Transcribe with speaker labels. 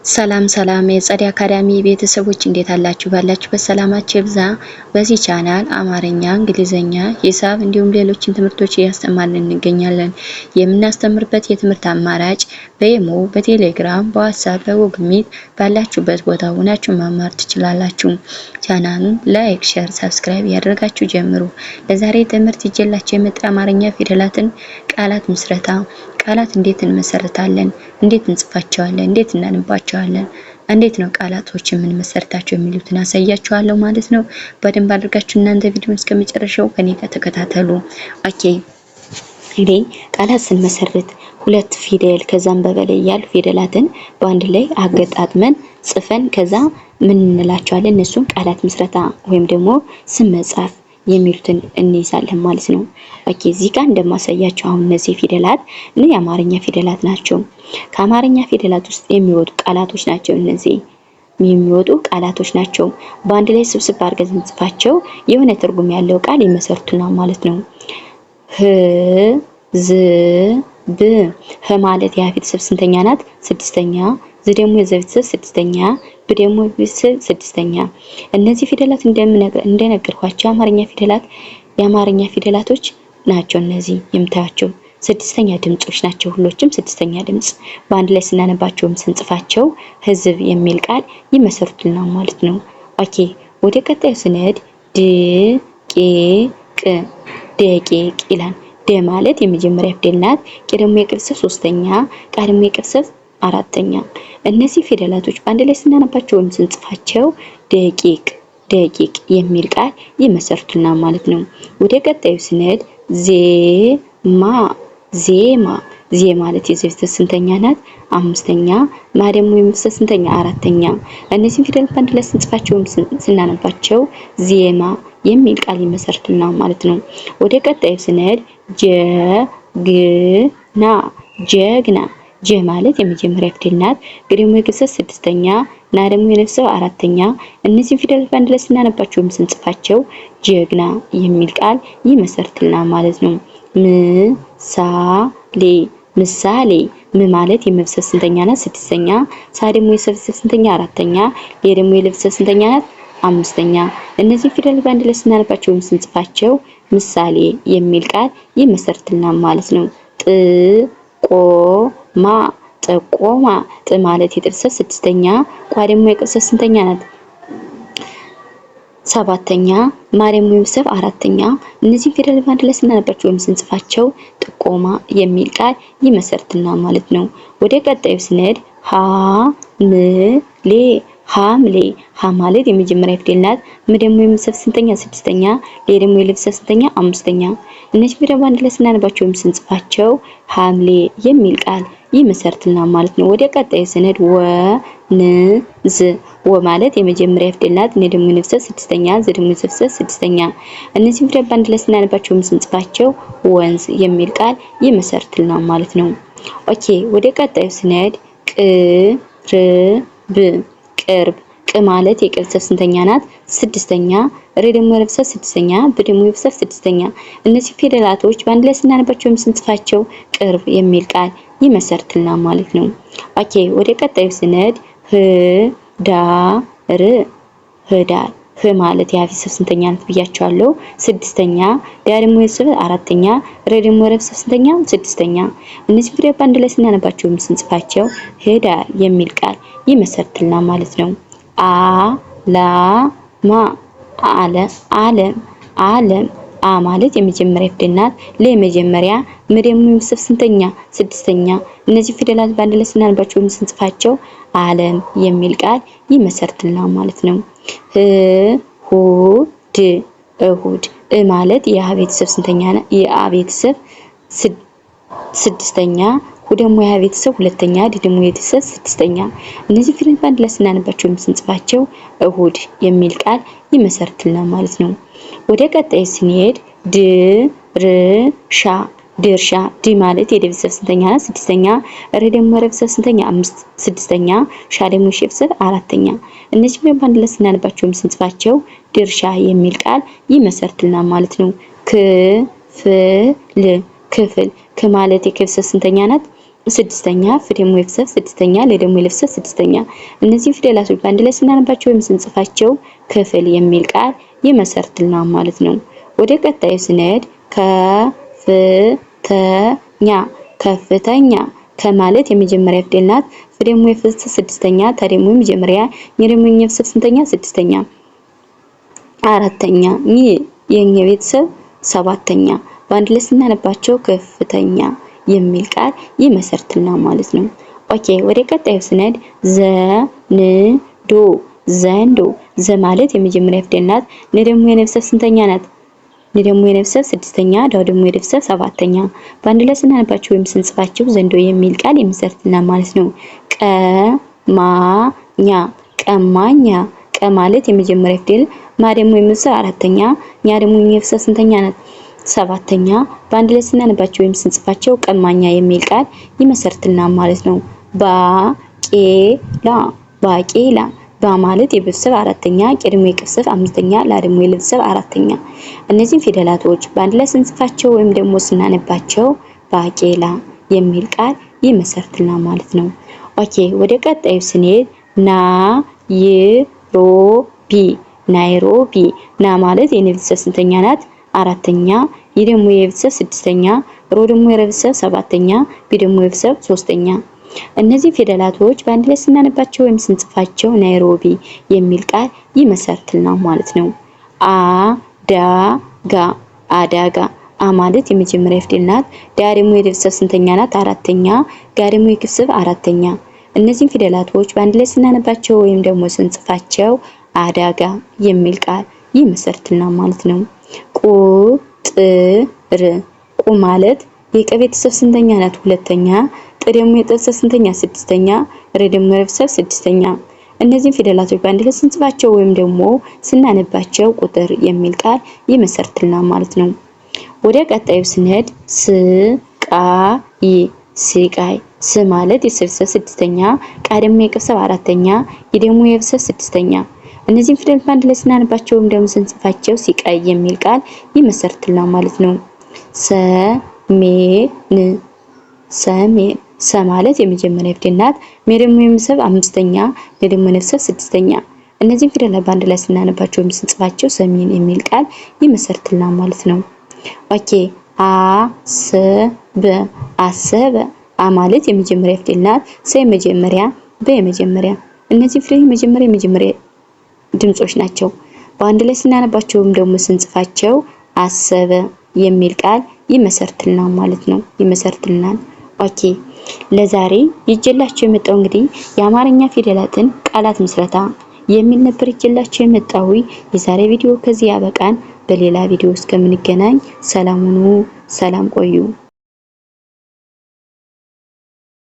Speaker 1: ሰላም ሰላም የጸደይ አካዳሚ ቤተሰቦች እንዴት አላችሁ? ባላችሁበት ሰላማችሁ ይብዛ። በዚህ ቻናል አማርኛ፣ እንግሊዘኛ፣ ሂሳብ እንዲሁም ሌሎችን ትምህርቶች እያስተማርን እንገኛለን። የምናስተምርበት የትምህርት አማራጭ በኢሞ፣ በቴሌግራም፣ በዋትስአፕ፣ በጉግል ሚት ባላችሁበት ቦታ ሆናችሁ መማር ትችላላችሁ። ቻናሉን ላይክ፣ ሼር፣ ሰብስክራይብ ያደርጋችሁ ጀምሩ። ለዛሬ ትምህርት ይዤላችሁ የመጣ አማርኛ ፊደላትን ቃላት ምስረታ ቃላት እንዴት እንመሰርታለን፣ እንዴት እንጽፋቸዋለን፣ እንዴት እናነባቸዋለን፣ እንዴት ነው ቃላቶችን የምንመሰርታቸው የሚሉትን አሳያችኋለሁ ማለት ነው። በደንብ አድርጋችሁ እናንተ ቪዲዮውን እስከመጨረሻው ከኔ ጋር ተከታተሉ። ኦኬ እንግዲህ ቃላት ስንመሰርት ሁለት ፊደል ከዛም በበላይ ያሉ ፊደላትን በአንድ ላይ አገጣጥመን ጽፈን ከዛ ምን እንላቸዋለን? እነሱን ቃላት ምስረታ ወይም ደግሞ ስም መጻፍ የሚሉትን እንይዛለን ማለት ነው። ኦኬ እዚህ ጋር እንደማሳያችሁ አሁን እነዚህ ፊደላት የአማርኛ ፊደላት ናቸው። ከአማርኛ ፊደላት ውስጥ የሚወጡ ቃላቶች ናቸው። እነዚህ የሚወጡ ቃላቶች ናቸው። በአንድ ላይ ስብስብ አድርገን ስንጽፋቸው የሆነ ትርጉም ያለው ቃል ይመሰርቱናል ማለት ነው። ህ ዝ ብ ህ ማለት የሀ ቤተሰብ ስንተኛ ናት? ስድስተኛ። ዝ ደግሞ የዘ ቤተሰብ ስድስተኛ፣ ብ ደግሞ ቤተሰብ ስድስተኛ። እነዚህ ፊደላት እንደነገርኳቸው የአማርኛ ፊደላቶች ናቸው። እነዚህ የምታያቸው ስድስተኛ ድምጾች ናቸው። ሁሎችም ስድስተኛ ድምጽ በአንድ ላይ ስናነባቸውም ስንጽፋቸው ህዝብ የሚል ቃል ይመሰርቱልናል ማለት ነው። ኦኬ ወደ ቀጣዩ ስንሄድ ደቂቅ ይላል። ደ ማለት የመጀመሪያ ፊደል ናት። ቄ ደግሞ የቅርጽ ሶስተኛ፣ ቃ ደግሞ የቅርጽ አራተኛ። እነዚህ ፊደላቶች በአንድ ላይ ስናነባቸው ወይም ስንጽፋቸው ደቂቅ የሚል ቃል ይመሰርቱልናል ማለት ነው። ወደ ቀጣዩ ስንሄድ ዜማ ዜ ማለት የዘ ቤተሰብ ስንተኛ ናት? አምስተኛ። ማ ደግሞ የመሰ ስንተኛ? አራተኛ። እነዚህን ፊደላት በአንድ ላይ ስንጽፋቸው ወይም ስናነባቸው ዜማ የሚል ቃል ይመሰርቱልናል ማለት ነው። ወደ ቀጣዩ ስንሄድ ጀግና ጀ ማለት የመጀመሪያ ፊደል ናት። ግ ደግሞ የግስ ስድስተኛ፣ ና ደግሞ የነፍስ አራተኛ። እነዚህን ፊደላት በአንድ ላይ ስናነባቸው ወይም ስንጽፋቸው ጀግና የሚል ቃል ይመሰርቱልናል ማለት ነው። ምሳሌ ም ማለት የመብሰል ስንተኛ ናት? ስድስተኛ። ሳ ደግሞ የሰብሰብ ስንተኛ? አራተኛ። ሌ ደግሞ የለብሰብ ስንተኛ ናት? አምስተኛ። እነዚህ ፊደላት በአንድ ላይ ስናነባቸው ወይም ስንጽፋቸው ምሳሌ የሚል ቃል ይመሰርቱልናል ማለት ነው። ጠቆማ ጥ ማለት የጥርሰ ስድስተኛ፣ ቋ ደግሞ የቅርሰ ስንተኛ ናት? ሰባተኛ። ማ ደግሞ የመሰብ አራተኛ። እነዚህ ፊደላት በአንድ ላይ ስናነባቸው ወይም ስንጽፋቸው ጥቆማ የሚል ቃል ይመሰርቱልናል ማለት ነው። ወደ ቀጣዩ ስንሄድ ሐምሌ ሀ ማለት የመጀመሪያ ፊደል ናት። ም ደግሞ የመሰብ ስንተኛ? ስድስተኛ። ሌ ደግሞ የልብሰ ስንተኛ? አምስተኛ። እነዚህ ፊደላት በአንድ ላይ ስናነባቸው ወይም ስንጽፋቸው ሐምሌ የሚል ቃል ይመሰርቱልናል ማለት ነው። ወደ ቀጣዩ ስንሄድ ወንዝ ወ ማለት የመጀመሪያ ፊደል ናት። ነ ደግሞ የነፍስ ስድስተኛ፣ ዘ ደግሞ የዘ ስድስተኛ። እነዚህ ፊደላት በአንድ ላይ ስናነባቸው ወይም ስንጽፋቸው ወንዝ የሚል ቃል ይመሰርቱልናል ማለት ነው። ኦኬ ወደ ቀጣዩ ስንሄድ ቅርብ ቅ ማለት የቅርጽ ስንተኛ ናት? ስድስተኛ። ረ ደግሞ የለብሰ ስድስተኛ፣ ብ ደግሞ የብሰ ስድስተኛ። እነዚህ ፊደላቶች በአንድ ላይ ስናነባቸው ወይም ስንጽፋቸው ቅርብ የሚል ቃል ይመሰርቱልናል ማለት ነው። ኦኬ ወደ ቀጣዩ ስንሄድ ህዳር ህ ማለት የሀ ቤተሰብ ስንተኛ ናት ብያቸዋለሁ? ስድስተኛ። ዳ ደግሞ የሰብ አራተኛ፣ ረ ደግሞ የለብሰብ ስንተኛ? ስድስተኛ። እነዚህ ፊደላት በአንድ ላይ ስናነባቸው ወይም ስንጽፋቸው ህዳር የሚል ቃል ይመሰርቱልናል ማለት ነው። ዓለም አ ማለት የመጀመሪያ ፊደል ናት። ለ የመጀመሪያ፣ ም ደግሞ የመሰብ ስንተኛ? ስድስተኛ። እነዚህ ፊደላት በአንድ ላይ ስናነባቸው ወይም ስንጽፋቸው ዓለም የሚል ቃል ይመሰርቱልናል ማለት ነው። እሁድ እ ማለት የሀ ቤተሰብ ስንተኛ ናት? የአ ቤተሰብ ስድስተኛ፣ ሁ ደግሞ የሀ ቤተሰብ ሁለተኛ፣ ድ ደግሞ የቤተሰብ ስድስተኛ። እነዚህ ፊደላት በአንድ ላይ ስናነባቸው ወይም ስንጽፋቸው እሁድ የሚል ቃል ይመሰርቱልናል ማለት ነው። ወደ ቀጣይ ስንሄድ ድርሻ ድ ማለት የደ ቤተሰብ ስንተኛ ናት? ስድስተኛ። ረ ደግሞ የረ ቤተሰብ ስንተኛ? ስድስተኛ። ሻ ደግሞ የሸ ቤተሰብ አራተኛ። እነዚህ በአንድ ላይ ስናነባቸው ወይም ስንጽፋቸው ድርሻ የሚል ቃል ይመሰርቱልናል ማለት ነው። ክፍል ክ ማለት የከ ቤተሰብ ስንተኛ ናት? ስድስተኛ ፍ ደግሞ የፍሰብ ስድስተኛ ለ ደግሞ የለፍሰብ ስድስተኛ። እነዚህ ፊደላቶች በአንድ ላይ ስናነባቸው ወይም ስንጽፋቸው ክፍል የሚል ቃል ይመሰርትልናል ማለት ነው። ወደ ቀጣዩ ስንሄድ ከፍተኛ ከፍተኛ ከማለት የመጀመሪያ ፊደል ናት። ፍ ደግሞ የፍሰብ ስድስተኛ ተ ደግሞ የመጀመሪያ ኝ ደግሞ የፍሰብ ስንተኛ ስድስተኛ አራተኛ ኝ የኛ ቤተሰብ ሰባተኛ። በአንድ ላይ ስናነባቸው ከፍተኛ የሚል ቃል ይመሰርትልናል ማለት ነው። ኦኬ ወደ ቀጣዩ ስንሄድ ዘንዶ ዘንዶ ዘ ማለት የመጀመሪያ ፊደል ናት። ነ ደግሞ የነፍሰብ ስንተኛ ናት? ነ ደግሞ የነፍሰብ ስድስተኛ ዳው ደግሞ የነፍሰብ ሰባተኛ። በአንድ ላይ ስናነባቸው ወይም ስንጽፋቸው ዘንዶ የሚል ቃል ይመሰርትልናል ማለት ነው። ቀማኛ ቀማኛ ቀ ማለት የመጀመሪያ ፊደል ማ ደግሞ የነፍሰብ አራተኛ ኛ ደግሞ የነፍሰብ ስንተኛ ናት? ሰባተኛ። በአንድ ላይ ስናነባቸው ወይም ስንጽፋቸው ቀማኛ የሚል ቃል ይመሰርትልናል ማለት ነው። ባቄላ ባቄላ ባ ማለት የቤተሰብ አራተኛ ቄ ደግሞ የቅስፍ አምስተኛ ላ ደግሞ የቤተሰብ አራተኛ። እነዚህን ፊደላቶች በአንድ ላይ ስንጽፋቸው ወይም ደግሞ ስናነባቸው ባቄላ የሚል ቃል ይመሰርትልናል ማለት ነው። ኦኬ ወደ ቀጣዩ ስንሄድ ናይሮቢ ናይሮቢ ና ማለት የቤተሰብ ስንተኛ ናት? አራተኛ ይ ደግሞ የቤተሰብ ስድስተኛ ሮ ደግሞ የቤተሰብ ሰባተኛ ቢ ደግሞ የቤተሰብ ሶስተኛ። እነዚህ ፊደላቶች በአንድ ላይ ስናነባቸው ወይም ስንጽፋቸው ናይሮቢ የሚል ቃል ይመሰርትልናል ማለት ነው። አዳጋ አዳጋ አ ማለት የመጀመሪያ ፊደል ናት። ዳ ደግሞ የቤተሰብ ስንተኛ ናት? አራተኛ ጋ ደግሞ የቤተሰብ አራተኛ። እነዚህን ፊደላቶች በአንድ ላይ ስናነባቸው ወይም ደግሞ ስንጽፋቸው አዳጋ የሚል ቃል ይመሰርትልናል ማለት ነው። ቁጥር ቁ ማለት የቀ ቤተሰብ ስንተኛ ናት? ሁለተኛ ጥ ደግሞ የጠሰብ ስንተኛ? ስድስተኛ ረ ደግሞ የቤተሰብ ስድስተኛ። እነዚህን ፊደላቶች በአንድ ላይ ስንጽፋቸው ወይም ደግሞ ስናነባቸው ቁጥር የሚል ቃል ይመሰርትልናል ማለት ነው። ወደ ቀጣዩ ስንሄድ ስቃይ ስቃይ ስ ማለት የቤተሰብ ስድስተኛ ቃ ደግሞ የቤተሰብ አራተኛ ይ ደግሞ የቤተሰብ ስድስተኛ። እነዚህን ፊደላት በአንድ ላይ ስናነባቸው ወይም ደግሞ ስንጽፋቸው ሲቃይ የሚል ቃል ይመሰርትልናል ማለት ነው። ሰሜን ሰሜን ሰ ማለት የመጀመሪያ ፊደል ናት። ሜ ደግሞ የቤተሰብ አምስተኛ ለ ደግሞ የቤተሰብ ስድስተኛ። እነዚህን ፊደላት በአንድ ላይ ስናነባቸው ወይም ስንጽፋቸው ሰሜን የሚል ቃል ይመሰርትልናል ማለት ነው። ኦኬ አሰበ አሰበ አ ማለት የመጀመሪያ ፊደል ናት። ሰ የመጀመሪያ በ የመጀመሪያ። እነዚህ ፊደላት የመጀመሪያ ድምጾች ናቸው። በአንድ ላይ ስናነባቸው ወይም ደግሞ ስንጽፋቸው አሰበ የሚል ቃል ይመሰርትልናል ማለት ነው። ይመሰርትልናል። ኦኬ ለዛሬ ይዤላችሁ የመጣው እንግዲህ የአማርኛ ፊደላትን ቃላት ምስረታ የሚል ነበር ይዤላችሁ የመጣው። የዛሬ ቪዲዮ ከዚህ ያበቃን። በሌላ ቪዲዮ እስከምንገናኝ ሰላም ሁኑ፣ ሰላም ቆዩ።